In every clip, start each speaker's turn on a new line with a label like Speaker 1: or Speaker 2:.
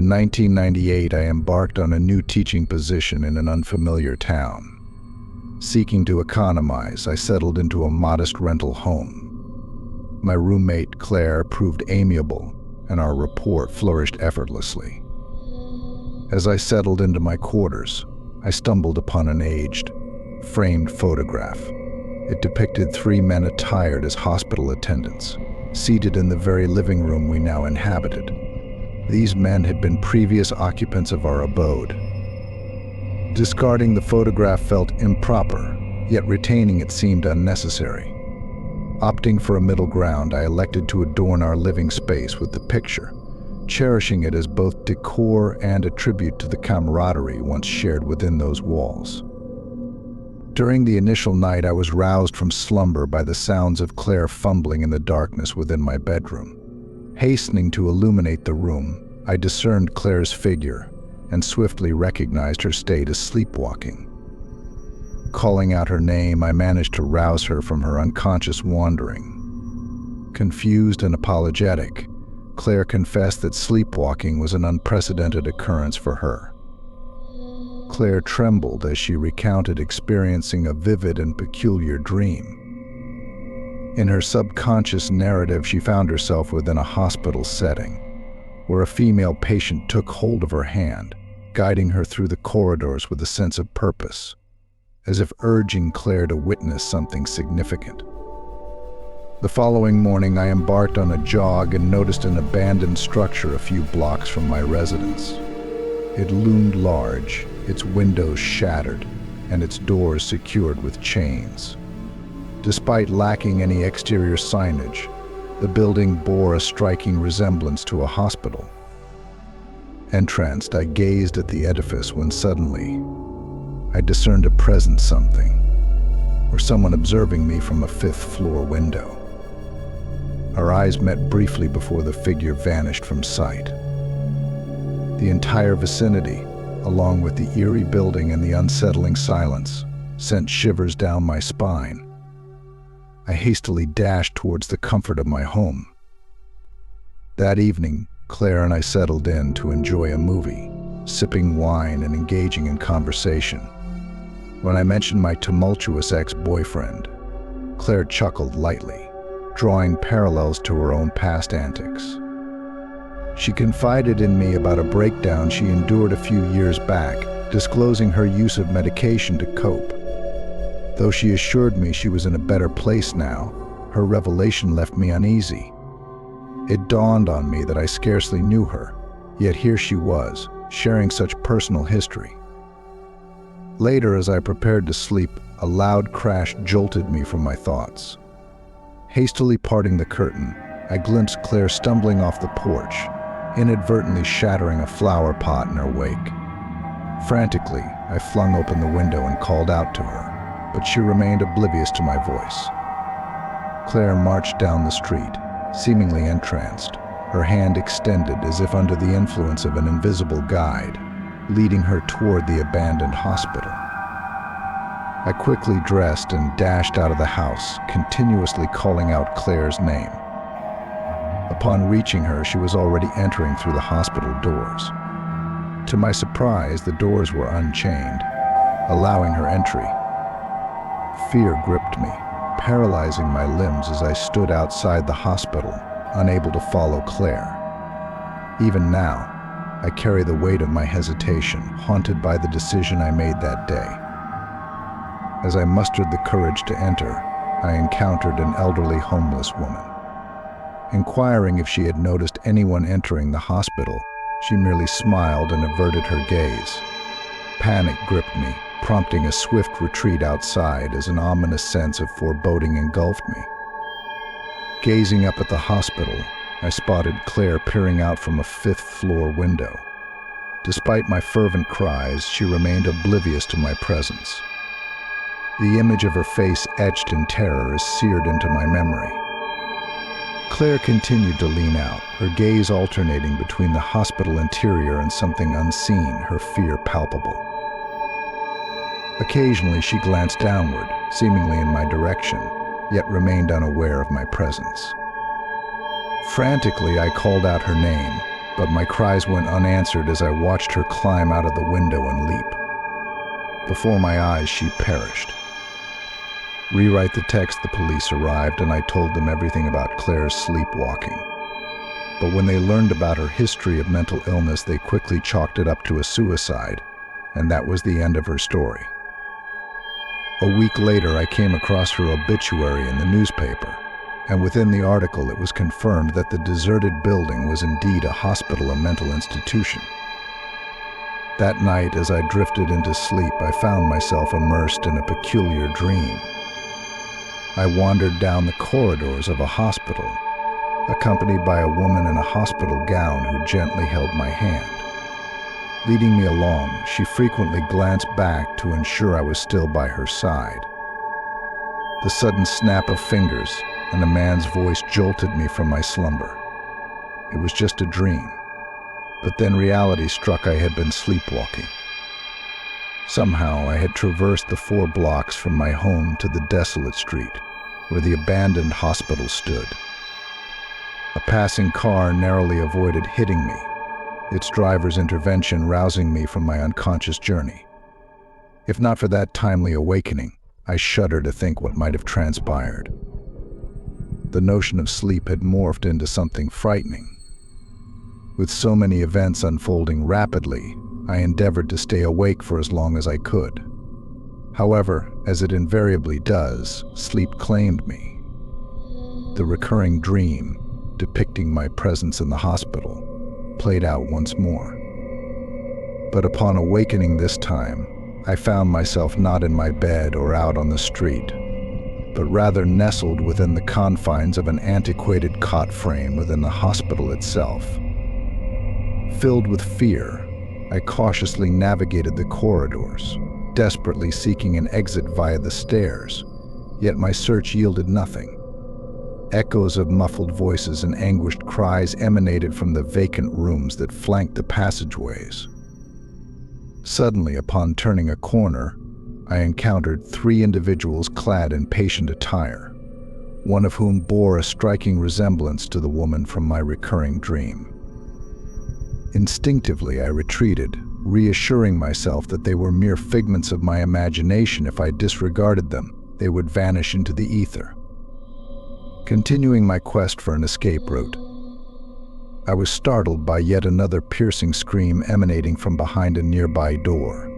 Speaker 1: In 1998, I embarked on a new teaching position in an unfamiliar town. Seeking to economize, I settled into a modest rental home. My roommate, Claire, proved amiable, and our rapport flourished effortlessly. As I settled into my quarters, I stumbled upon an aged, framed photograph. It depicted three men attired as hospital attendants, seated in the very living room we now inhabited. These men had been previous occupants of our abode. Discarding the photograph felt improper, yet retaining it seemed unnecessary. Opting for a middle ground, I elected to adorn our living space with the picture, cherishing it as both decor and a tribute to the camaraderie once shared within those walls. During the initial night, I was roused from slumber by the sounds of Claire fumbling in the darkness within my bedroom. Hastening to illuminate the room, I discerned Claire's figure and swiftly recognized her state as sleepwalking. Calling out her name, I managed to rouse her from her unconscious wandering. Confused and apologetic, Claire confessed that sleepwalking was an unprecedented occurrence for her. Claire trembled as she recounted experiencing a vivid and peculiar dream. In her subconscious narrative, she found herself within a hospital setting, where a female patient took hold of her hand, guiding her through the corridors with a sense of purpose, as if urging Claire to witness something significant. The following morning, I embarked on a jog and noticed an abandoned structure a few blocks from my residence. It loomed large, its windows shattered, and its doors secured with chains. Despite lacking any exterior signage, the building bore a striking resemblance to a hospital. Entranced, I gazed at the edifice when suddenly, I discerned a present something, or someone observing me from a fifth-floor window. Our eyes met briefly before the figure vanished from sight. The entire vicinity, along with the eerie building and the unsettling silence, sent shivers down my spine. I hastily dashed towards the comfort of my home. That evening, Claire and I settled in to enjoy a movie, sipping wine and engaging in conversation. When I mentioned my tumultuous ex-boyfriend, Claire chuckled lightly, drawing parallels to her own past antics. She confided in me about a breakdown she endured a few years back, disclosing her use of medication to cope. Though she assured me she was in a better place now, her revelation left me uneasy. It dawned on me that I scarcely knew her, yet here she was, sharing such personal history. Later, as I prepared to sleep, a loud crash jolted me from my thoughts. Hastily parting the curtain, I glimpsed Claire stumbling off the porch, inadvertently shattering a flower pot in her wake. Frantically, I flung open the window and called out to her, but she remained oblivious to my voice. Claire marched down the street, seemingly entranced, her hand extended as if under the influence of an invisible guide, leading her toward the abandoned hospital. I quickly dressed and dashed out of the house, continuously calling out Claire's name. Upon reaching her, she was already entering through the hospital doors. To my surprise, the doors were unchained, allowing her entry. Fear gripped me, paralyzing my limbs as I stood outside the hospital, unable to follow Claire. Even now, I carry the weight of my hesitation, haunted by the decision I made that day. As I mustered the courage to enter, I encountered an elderly homeless woman. Inquiring if she had noticed anyone entering the hospital, she merely smiled and averted her gaze. Panic gripped me, prompting a swift retreat outside as an ominous sense of foreboding engulfed me. Gazing up at the hospital, I spotted Claire peering out from a fifth-floor window. Despite my fervent cries, she remained oblivious to my presence. The image of her face etched in terror is seared into my memory. Claire continued to lean out, her gaze alternating between the hospital interior and something unseen, her fear palpable. Occasionally she glanced downward, seemingly in my direction, yet remained unaware of my presence. Frantically, I called out her name, but my cries went unanswered as I watched her climb out of the window and leap. Before my eyes, she perished. Rewrite the text. The police arrived, and I told them everything about Claire's sleepwalking. But when they learned about her history of mental illness, they quickly chalked it up to a suicide, and that was the end of her story. A week later, I came across her obituary in the newspaper, and within the article it was confirmed that the deserted building was indeed a hospital and mental institution. That night, as I drifted into sleep, I found myself immersed in a peculiar dream. I wandered down the corridors of a hospital, accompanied by a woman in a hospital gown who gently held my hand. Leading me along, she frequently glanced back to ensure I was still by her side. The sudden snap of fingers and a man's voice jolted me from my slumber. It was just a dream, but then reality struck. I had been sleepwalking. Somehow I had traversed the 4 blocks from my home to the desolate street where the abandoned hospital stood. A passing car narrowly avoided hitting me, its driver's intervention rousing me from my unconscious journey. If not for that timely awakening, I shudder to think what might have transpired. The notion of sleep had morphed into something frightening. With so many events unfolding rapidly, I endeavored to stay awake for as long as I could. However, as it invariably does, sleep claimed me. The recurring dream, depicting my presence in the hospital, played out once more. But upon awakening this time, I found myself not in my bed or out on the street, but rather nestled within the confines of an antiquated cot frame within the hospital itself. Filled with fear, I cautiously navigated the corridors, desperately seeking an exit via the stairs, yet my search yielded nothing. Echoes of muffled voices and anguished cries emanated from the vacant rooms that flanked the passageways. Suddenly, upon turning a corner, I encountered 3 individuals clad in patient attire, one of whom bore a striking resemblance to the woman from my recurring dream. Instinctively, I retreated, reassuring myself that they were mere figments of my imagination. If I disregarded them, they would vanish into the ether. Continuing my quest for an escape route, I was startled by yet another piercing scream emanating from behind a nearby door.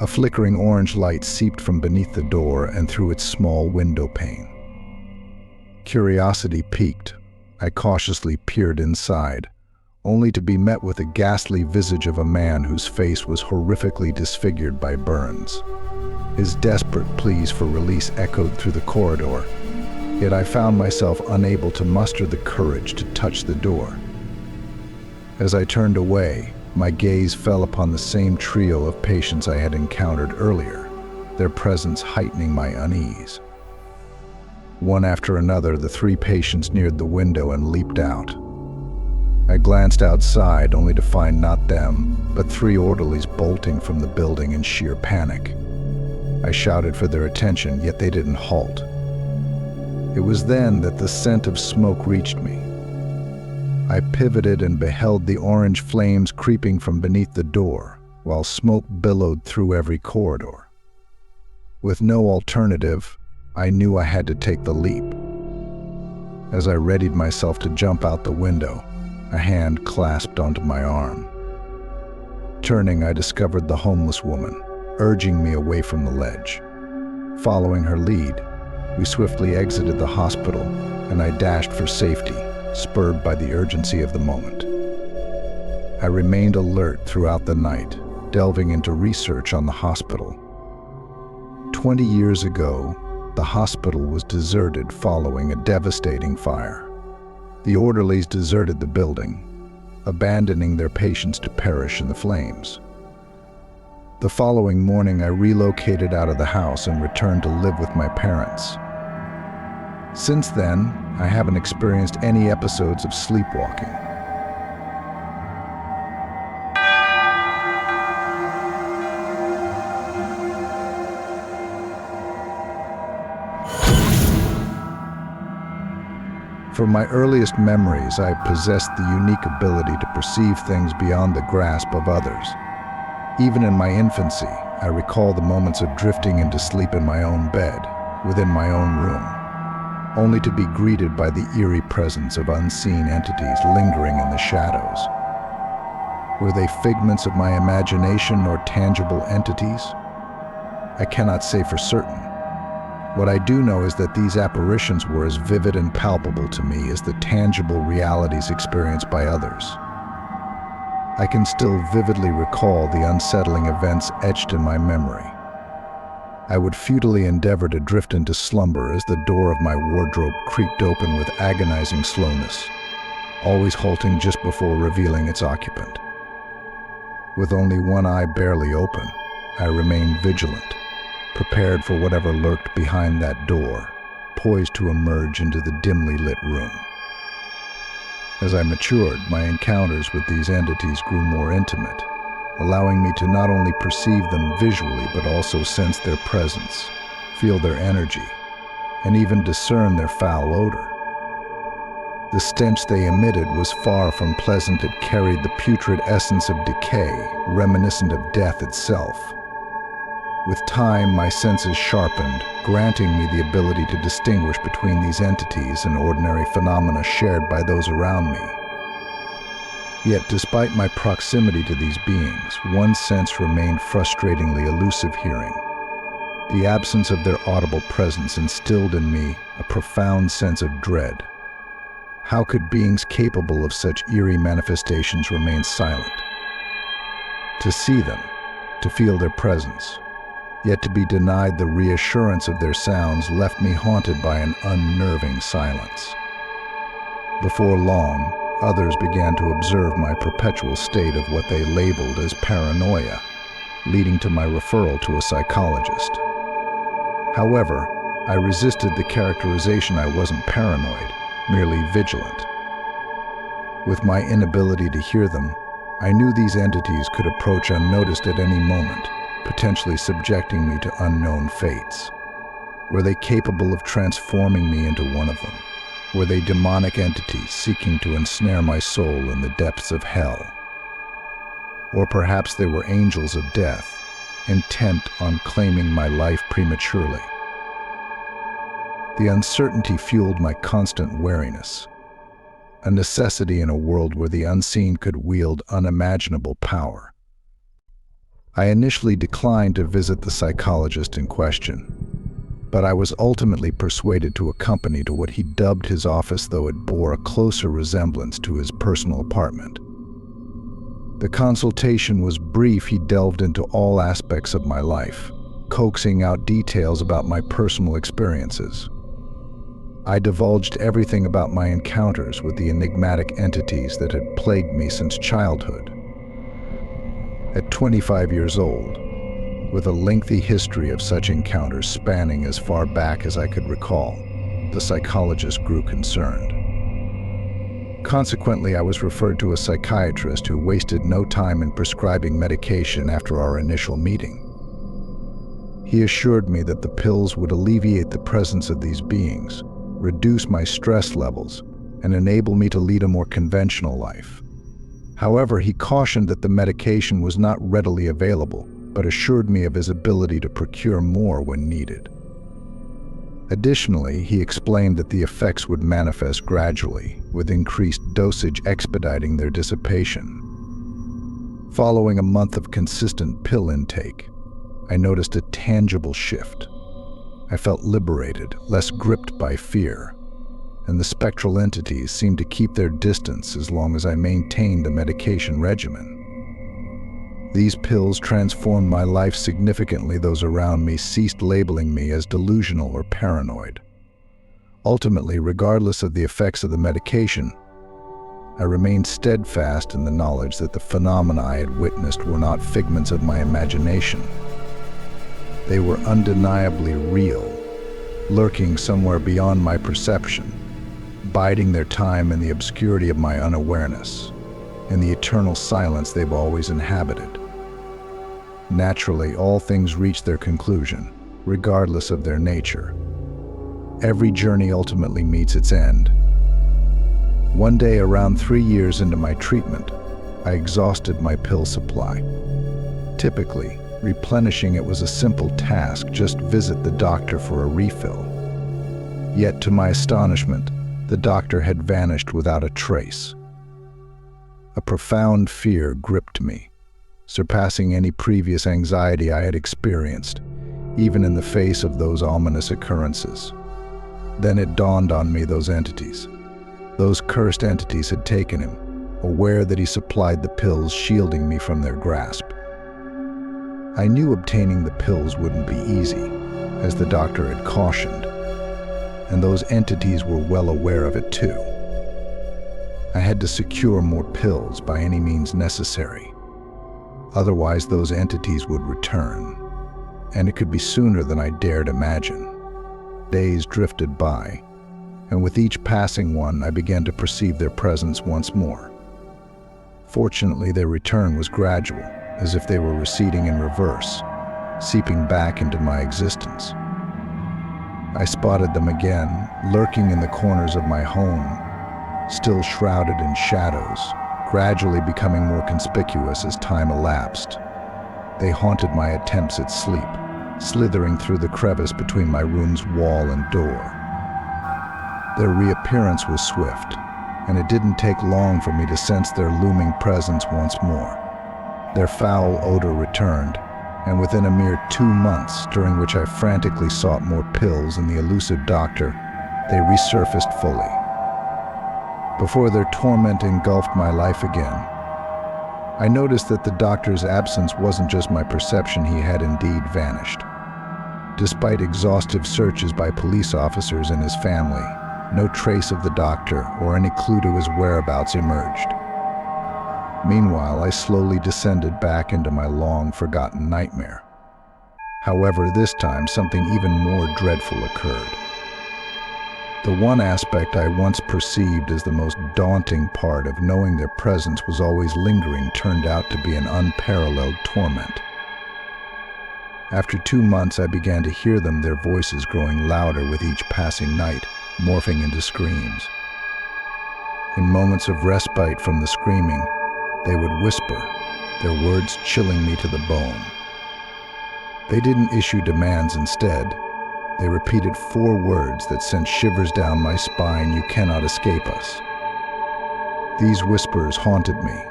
Speaker 1: A flickering orange light seeped from beneath the door and through its small window pane. Curiosity piqued, I cautiously peered inside, only to be met with a ghastly visage of a man whose face was horrifically disfigured by burns. His desperate pleas for release echoed through the corridor, yet I found myself unable to muster the courage to touch the door. As I turned away, my gaze fell upon the same trio of patients I had encountered earlier, their presence heightening my unease. One after another, the 3 patients neared the window and leaped out. I glanced outside, only to find not them, but 3 orderlies bolting from the building in sheer panic. I shouted for their attention, yet they didn't halt. It was then that the scent of smoke reached me. I pivoted and beheld the orange flames creeping from beneath the door, while smoke billowed through every corridor. With no alternative, I knew I had to take the leap. As I readied myself to jump out the window, a hand clasped onto my arm. Turning, I discovered the homeless woman, urging me away from the ledge. Following her lead, we swiftly exited the hospital, and I dashed for safety, spurred by the urgency of the moment. I remained alert throughout the night, delving into research on the hospital. 20 years ago, the hospital was deserted following a devastating fire. The orderlies deserted the building, abandoning their patients to perish in the flames. The following morning, I relocated out of the house and returned to live with my parents. Since then, I haven't experienced any episodes of sleepwalking. From my earliest memories, I possessed the unique ability to perceive things beyond the grasp of others. Even in my infancy, I recall the moments of drifting into sleep in my own bed, within my own room, only to be greeted by the eerie presence of unseen entities lingering in the shadows. Were they figments of my imagination or tangible entities? I cannot say for certain. What I do know is that these apparitions were as vivid and palpable to me as the tangible realities experienced by others. I can still vividly recall the unsettling events etched in my memory. I would futilely endeavor to drift into slumber as the door of my wardrobe creaked open with agonizing slowness, always halting just before revealing its occupant. With only one eye barely open, I remained vigilant, prepared for whatever lurked behind that door, poised to emerge into the dimly lit room. As I matured, my encounters with these entities grew more intimate, allowing me to not only perceive them visually but also sense their presence, feel their energy, and even discern their foul odor. The stench they emitted was far from pleasant. It carried the putrid essence of decay, reminiscent of death itself. With time, my senses sharpened, granting me the ability to distinguish between these entities and ordinary phenomena shared by those around me. Yet, despite my proximity to these beings, one sense remained frustratingly elusive: hearing. The absence of their audible presence instilled in me a profound sense of dread. How could beings capable of such eerie manifestations remain silent? To see them, to feel their presence, yet to be denied the reassurance of their sounds left me haunted by an unnerving silence. Before long, others began to observe my perpetual state of what they labeled as paranoia, leading to my referral to a psychologist. However, I resisted the characterization. I wasn't paranoid, merely vigilant. With my inability to hear them, I knew these entities could approach unnoticed at any moment, potentially subjecting me to unknown fates. Were they capable of transforming me into one of them? Were they demonic entities seeking to ensnare my soul in the depths of hell? Or perhaps they were angels of death, intent on claiming my life prematurely. The uncertainty fueled my constant wariness, a necessity in a world where the unseen could wield unimaginable power. I initially declined to visit the psychologist in question, but I was ultimately persuaded to accompany to what he dubbed his office, though it bore a closer resemblance to his personal apartment. The consultation was brief. He delved into all aspects of my life, coaxing out details about my personal experiences. I divulged everything about my encounters with the enigmatic entities that had plagued me since childhood. At 25 years old, with a lengthy history of such encounters spanning as far back as I could recall, the psychologist grew concerned. Consequently, I was referred to a psychiatrist who wasted no time in prescribing medication after our initial meeting. He assured me that the pills would alleviate the presence of these beings, reduce my stress levels, and enable me to lead a more conventional life. However, he cautioned that the medication was not readily available, but assured me of his ability to procure more when needed. Additionally, he explained that the effects would manifest gradually, with increased dosage expediting their dissipation. Following a month of consistent pill intake, I noticed a tangible shift. I felt liberated, less gripped by fear, and the spectral entities seemed to keep their distance as long as I maintained the medication regimen. These pills transformed my life significantly. Those around me ceased labeling me as delusional or paranoid. Ultimately, regardless of the effects of the medication, I remained steadfast in the knowledge that the phenomena I had witnessed were not figments of my imagination. They were undeniably real, lurking somewhere beyond my perception, biding their time in the obscurity of my unawareness, in the eternal silence they've always inhabited. Naturally, all things reach their conclusion, regardless of their nature. Every journey ultimately meets its end, One day, around 3 years into my treatment, I exhausted my pill supply. Typically, replenishing it was a simple task, just visit the doctor for a refill. Yet, to my astonishment, the doctor had vanished without a trace. A profound fear gripped me, surpassing any previous anxiety I had experienced, even in the face of those ominous occurrences. Then it dawned on me, those cursed entities had taken him, aware that he supplied the pills, shielding me from their grasp. I knew obtaining the pills wouldn't be easy, as the doctor had cautioned, and those entities were well aware of it too. I had to secure more pills by any means necessary. Otherwise, those entities would return, and it could be sooner than I dared imagine. Days drifted by, and with each passing one, I began to perceive their presence once more. Fortunately, their return was gradual, as if they were receding in reverse, seeping back into my existence. I spotted them again, lurking in the corners of my home, still shrouded in shadows, gradually becoming more conspicuous as time elapsed. They haunted my attempts at sleep, slithering through the crevice between my room's wall and door. Their reappearance was swift, and it didn't take long for me to sense their looming presence once more. Their foul odor returned, and within a mere 2 months, during which I frantically sought more pills and the elusive doctor, they resurfaced fully. Before their torment engulfed my life again, I noticed that the doctor's absence wasn't just my perception. He had indeed vanished. Despite exhaustive searches by police officers and his family, no trace of the doctor or any clue to his whereabouts emerged. Meanwhile, I slowly descended back into my long-forgotten nightmare. However, this time something even more dreadful occurred. The one aspect I once perceived as the most daunting part of knowing their presence was always lingering turned out to be an unparalleled torment. After 2 months, I began to hear them, their voices growing louder with each passing night, morphing into screams. In moments of respite from the screaming, they would whisper, their words chilling me to the bone. They didn't issue demands. Instead, they repeated 4 words that sent shivers down my spine: "You cannot escape us." These whispers haunted me,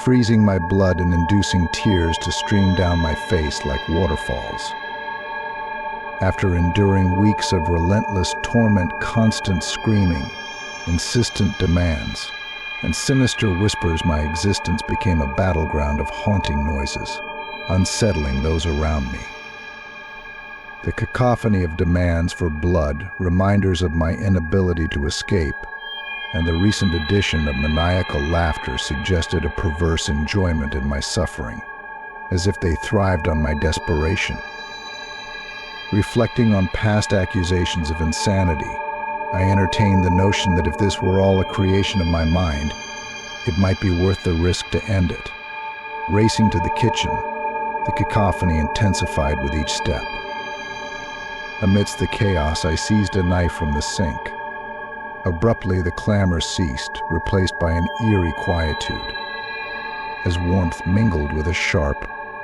Speaker 1: freezing my blood and inducing tears to stream down my face like waterfalls. After enduring weeks of relentless torment, constant screaming, insistent demands, and sinister whispers, my existence became a battleground of haunting noises, unsettling those around me. The cacophony of demands for blood, reminders of my inability to escape, and the recent addition of maniacal laughter suggested a perverse enjoyment in my suffering, as if they thrived on my desperation. Reflecting on past accusations of insanity, I entertained the notion that if this were all a creation of my mind, it might be worth the risk to end it. Racing to the kitchen, the cacophony intensified with each step. Amidst the chaos, I seized a knife from the sink. Abruptly, the clamor ceased, replaced by an eerie quietude, as warmth mingled with a sharp,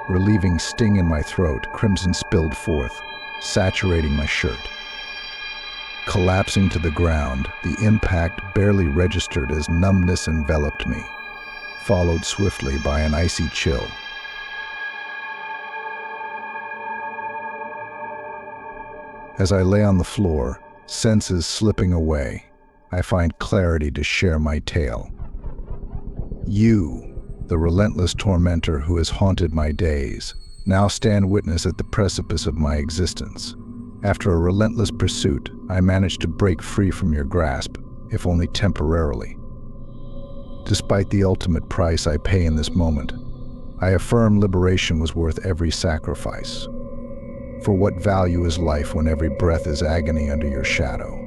Speaker 1: relieving sting in my throat. Crimson spilled forth, saturating my shirt. Collapsing to the ground, the impact barely registered as numbness enveloped me, followed swiftly by an icy chill. As I lay on the floor, senses slipping away, I find clarity to share my tale. You, the relentless tormentor who has haunted my days, now stand witness at the precipice of my existence. After a relentless pursuit, I managed to break free from your grasp, if only temporarily. Despite the ultimate price I pay in this moment, I affirm liberation was worth every sacrifice. For what value is life when every breath is agony under your shadow?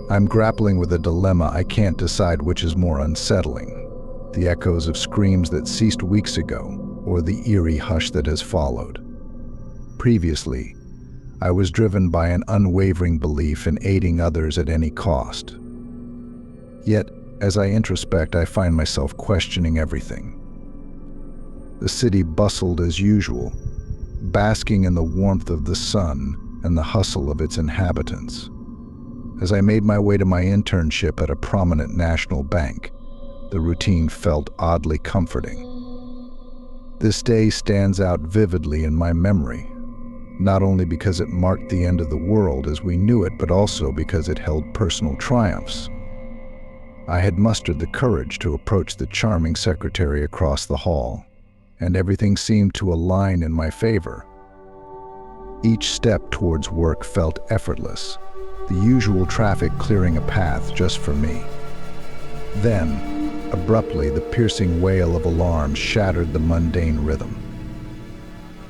Speaker 1: I'm grappling with a dilemma. I can't decide which is more unsettling: the echoes of screams that ceased weeks ago, or the eerie hush that has followed. Previously, I was driven by an unwavering belief in aiding others at any cost. Yet, as I introspect, I find myself questioning everything. The city bustled as usual, basking in the warmth of the sun and the hustle of its inhabitants. As I made my way to my internship at a prominent national bank, the routine felt oddly comforting. This day stands out vividly in my memory, not only because it marked the end of the world as we knew it, but also because it held personal triumphs. I had mustered the courage to approach the charming secretary across the hall, and everything seemed to align in my favor. Each step towards work felt effortless, the usual traffic clearing a path just for me. Then, abruptly, the piercing wail of alarms shattered the mundane rhythm.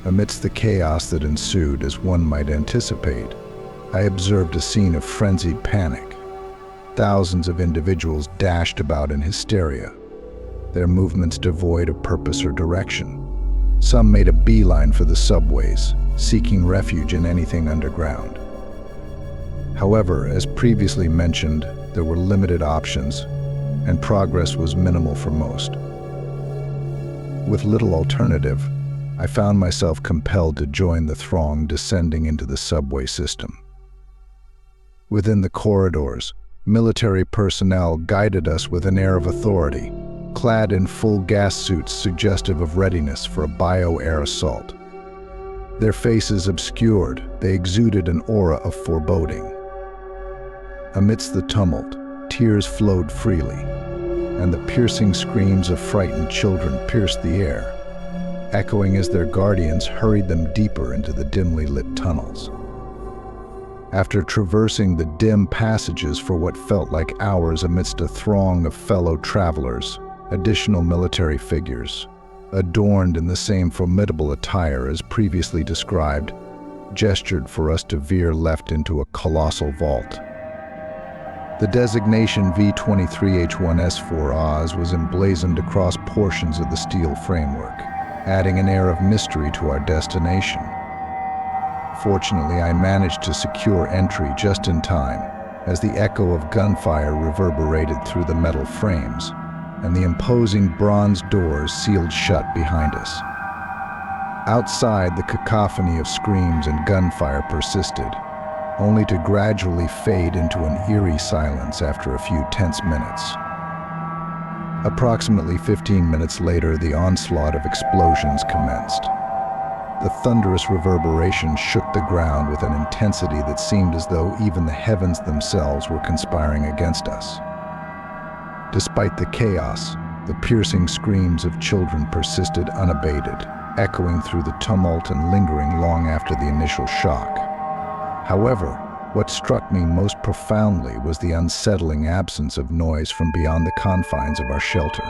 Speaker 1: Amidst the chaos that ensued, as one might anticipate, I observed a scene of frenzied panic. Thousands of individuals dashed about in hysteria, their movements devoid of purpose or direction. Some made a beeline for the subways, seeking refuge in anything underground. However, as previously mentioned, there were limited options, and progress was minimal for most. With little alternative, I found myself compelled to join the throng descending into the subway system. Within the corridors, military personnel guided us with an air of authority, clad in full gas suits suggestive of readiness for a bio-air assault. Their faces obscured, they exuded an aura of foreboding. Amidst the tumult, tears flowed freely, and the piercing screams of frightened children pierced the air, echoing as their guardians hurried them deeper into the dimly lit tunnels. After traversing the dim passages for what felt like hours amidst a throng of fellow travelers, additional military figures, adorned in the same formidable attire as previously described, gestured for us to veer left into a colossal vault. The designation V23H1S4Oz was emblazoned across portions of the steel framework, adding an air of mystery to our destination. Fortunately, I managed to secure entry just in time, as the echo of gunfire reverberated through the metal frames, and the imposing bronze doors sealed shut behind us. Outside, the cacophony of screams and gunfire persisted, only to gradually fade into an eerie silence after a few tense minutes. Approximately 15 minutes later, the onslaught of explosions commenced. The thunderous reverberation shook the ground with an intensity that seemed as though even the heavens themselves were conspiring against us. Despite the chaos, the piercing screams of children persisted unabated, echoing through the tumult and lingering long after the initial shock. However, what struck me most profoundly was the unsettling absence of noise from beyond the confines of our shelter.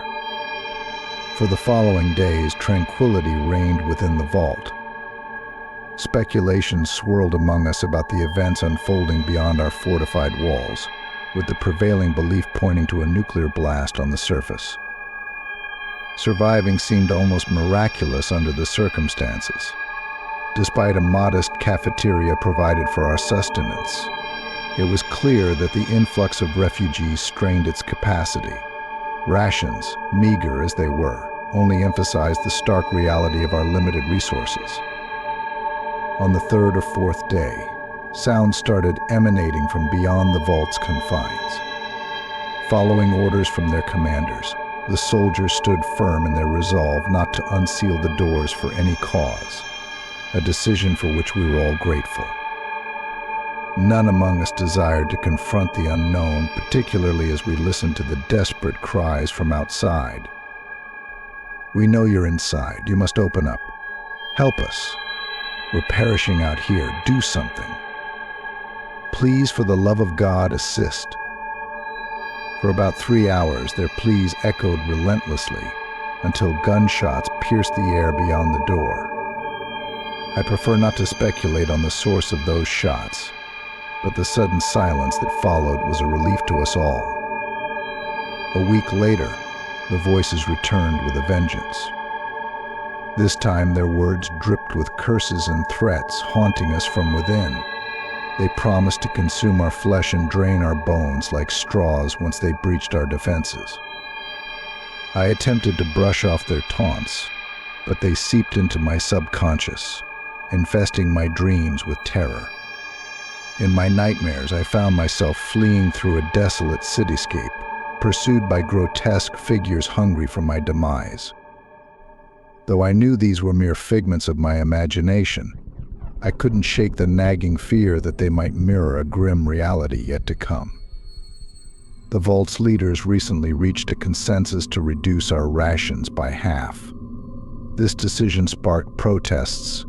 Speaker 1: For the following days, tranquility reigned within the vault. Speculation swirled among us about the events unfolding beyond our fortified walls, with the prevailing belief pointing to a nuclear blast on the surface. Surviving seemed almost miraculous under the circumstances. Despite a modest cafeteria provided for our sustenance, it was clear that the influx of refugees strained its capacity. Rations, meager as they were, only emphasized the stark reality of our limited resources. On the third or fourth day, sounds started emanating from beyond the vault's confines. Following orders from their commanders, the soldiers stood firm in their resolve not to unseal the doors for any cause, a decision for which we were all grateful. None among us desired to confront the unknown, particularly as we listened to the desperate cries from outside. "We know you're inside. You must open up. Help us. We're perishing out here. Do something. Please, for the love of God, assist." For about 3 hours, their pleas echoed relentlessly until gunshots pierced the air beyond the door. I prefer not to speculate on the source of those shots, but the sudden silence that followed was a relief to us all. A week later, the voices returned with a vengeance. This time their words dripped with curses and threats, haunting us from within. They promised to consume our flesh and drain our bones like straws once they breached our defenses. I attempted to brush off their taunts, but they seeped into my subconscious, infesting my dreams with terror. In my nightmares, I found myself fleeing through a desolate cityscape, pursued by grotesque figures hungry for my demise. Though I knew these were mere figments of my imagination, I couldn't shake the nagging fear that they might mirror a grim reality yet to come. The Vault's leaders recently reached a consensus to reduce our rations by half. This decision sparked protests,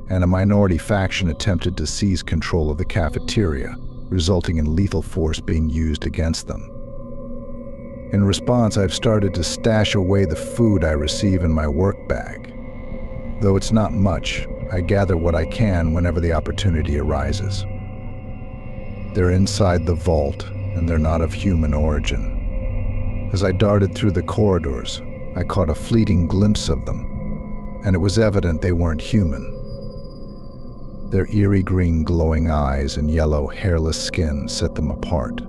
Speaker 1: and a minority faction attempted to seize control of the cafeteria, resulting in lethal force being used against them. In response, I've started to stash away the food I receive in my work bag. Though it's not much, I gather what I can whenever the opportunity arises. They're inside the vault, and they're not of human origin. As I darted through the corridors, I caught a fleeting glimpse of them, and it was evident they weren't human. Their eerie green glowing eyes and yellow hairless skin set them apart.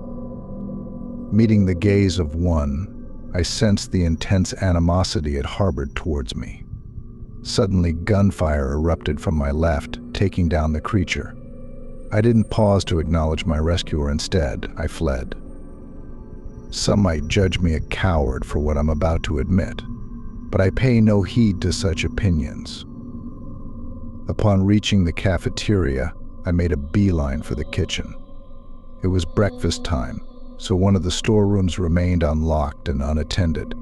Speaker 1: Meeting the gaze of one, I sensed the intense animosity it harbored towards me. Suddenly, gunfire erupted from my left, taking down the creature. I didn't pause to acknowledge my rescuer. Instead, I fled. Some might judge me a coward for what I'm about to admit, but I pay no heed to such opinions. Upon reaching the cafeteria, I made a beeline for the kitchen. It was breakfast time, so one of the storerooms remained unlocked and unattended.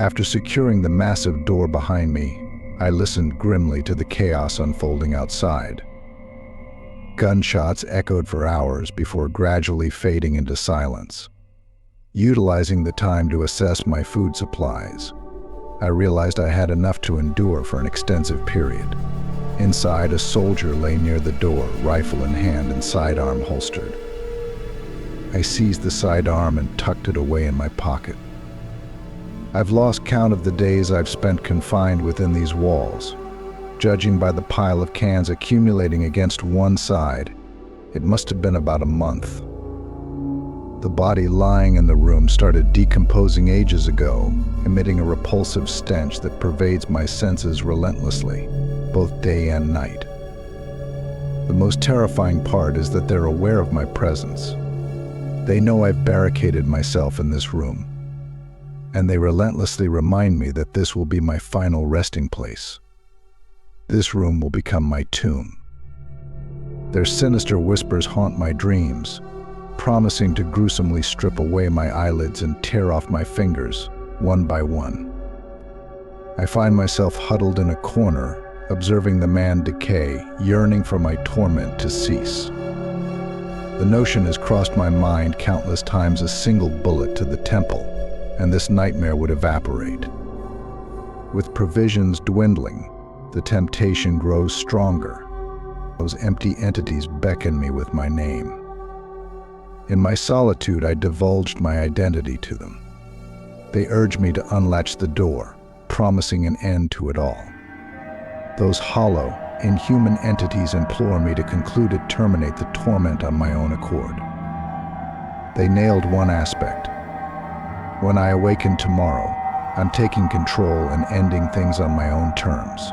Speaker 1: After securing the massive door behind me, I listened grimly to the chaos unfolding outside. Gunshots echoed for hours before gradually fading into silence. Utilizing the time to assess my food supplies, I realized I had enough to endure for an extensive period. Inside, a soldier lay near the door, rifle in hand and sidearm holstered. I seized the sidearm and tucked it away in my pocket. I've lost count of the days I've spent confined within these walls. Judging by the pile of cans accumulating against one side, it must have been about a month. The body lying in the room started decomposing ages ago, emitting a repulsive stench that pervades my senses relentlessly, both day and night. The most terrifying part is that they're aware of my presence. They know I've barricaded myself in this room, and they relentlessly remind me that this will be my final resting place. This room will become my tomb. Their sinister whispers haunt my dreams, promising to gruesomely strip away my eyelids and tear off my fingers, one by one. I find myself huddled in a corner, observing the man decay, yearning for my torment to cease. The notion has crossed my mind countless times: a single bullet to the temple, and this nightmare would evaporate. With provisions dwindling, the temptation grows stronger. Those empty entities beckon me with my name. In my solitude, I divulged my identity to them. They urge me to unlatch the door, promising an end to it all. Those hollow, inhuman entities implore me to conclude it, terminate the torment on my own accord. They nailed one aspect. When I awaken tomorrow, I'm taking control and ending things on my own terms.